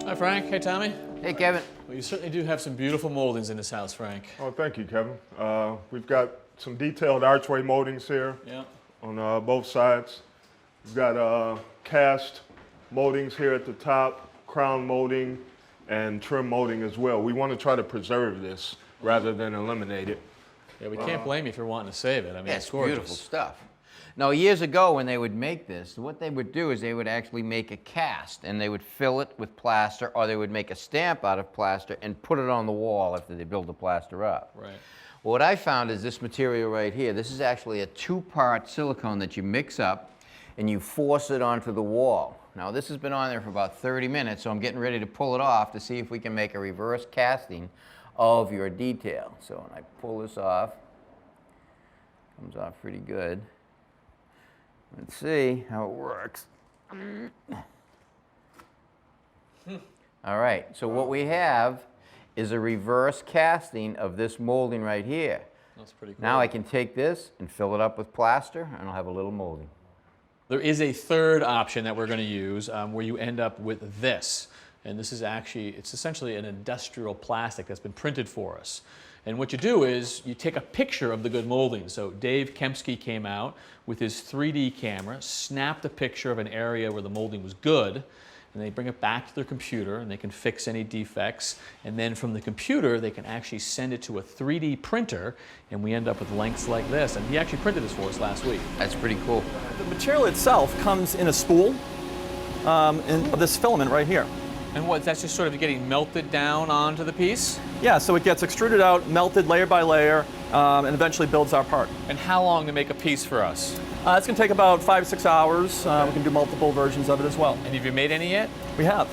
Hi, Frank. Hey, Tommy. Hey, Kevin. Well, you certainly do have some beautiful moldings in this house, Frank. Oh, thank you, Kevin. We've got some detailed archway moldings here on both sides. We've got cast moldings here at the top, crown molding, and trim molding as well. We want to try to preserve this rather than eliminate it. Yeah, we can't blame you if you're wanting to save it. I mean, Yeah, it's gorgeous. beautiful stuff. Now, years ago when they would make this, what they would do is they would actually make a cast and they would fill it with plaster, or they would make a stamp out of plaster and put it on the wall after they build the plaster up. Right. Well, what I found is this material right here. This is actually a two-part silicone that you mix up and you force it onto the wall. Now, this has been on there for about 30 minutes, so I'm getting ready to pull it off to see if we can make a reverse casting of your detail. So when I pull this off, it comes off pretty good. Let's see how it works. All right, so what we have is a reverse casting of this molding right here. That's pretty cool. Now I can take this and fill it up with plaster, and I'll have a little molding. There is a third option that we're going to use where you end up with this. And this is actually, it's essentially an industrial plastic that's been printed for us. And what you do is you take a picture of the good molding. So Dave Kempsky came out with his 3D camera, snapped a picture of an area where the molding was good, and they bring it back to their computer and they can fix any defects. And then from the computer, they can actually send it to a 3D printer, and we end up with lengths like this. And he actually printed this for us last week. That's pretty cool. The material itself comes in a spool in this filament right here. And what, that's just sort of getting melted down onto the piece? Yeah, so it gets extruded out, melted layer by layer, and eventually builds our part. And how long to make a piece for us? It's going to take about 5 to 6 hours. We can do multiple versions of it as well. And have you made any yet? We have.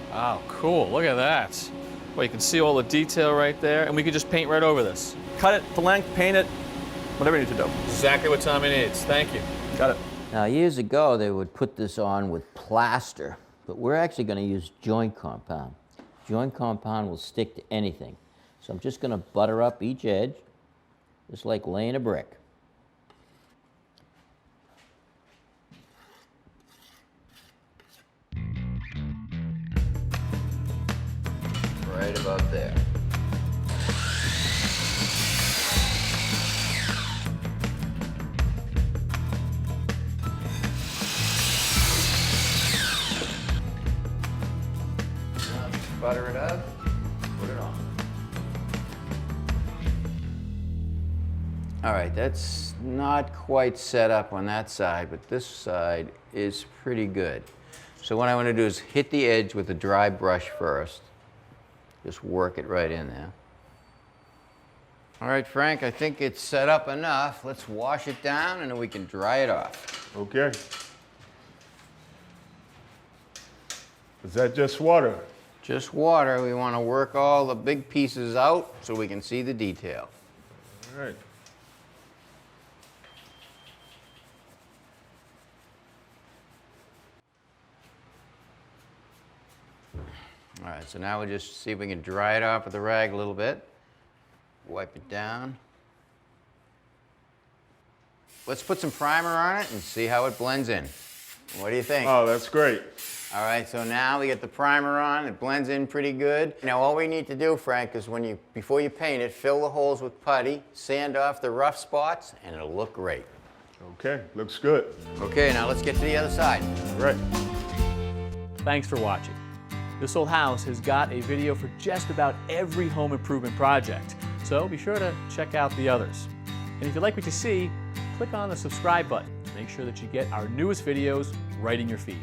Wow, cool. Look at that. Well, you can see all the detail right there, and we could just paint right over this. Cut it to length, paint it, whatever you need to do. Exactly what Tommy needs. Thank you. Got it. Now, years ago, they would put this on with plaster, but we're actually going to use joint compound. Joint compound will stick to anything. So I'm just going to butter up each edge, just like laying a brick. Right about there. Butter it up, put it on. All right, that's not quite set up on that side, but this side is pretty good. So what I want to do is hit the edge with a dry brush first. Just work it right in there. All right, Frank, I think it's set up enough. Let's wash it down and then we can dry it off. Okay. Is that just water? Just water. We want to work all the big pieces out so we can see the detail. All right. All right, so now we'll just see if we can dry it off with a rag a little bit. Wipe it down. Let's put some primer on it and see how it blends in. What do you think? Oh, that's great. All right, so now we get the primer on. It blends in pretty good. Now all we need to do, Frank, is before you paint it, fill the holes with putty, sand off the rough spots, and it'll look great. Okay, looks good. Okay, now let's get to the other side. All right. Thanks for watching. This Old House has got a video for just about every home improvement project, so be sure to check out the others. And if you like what you see, click on the subscribe button to make sure that you get our newest videos right in your feed.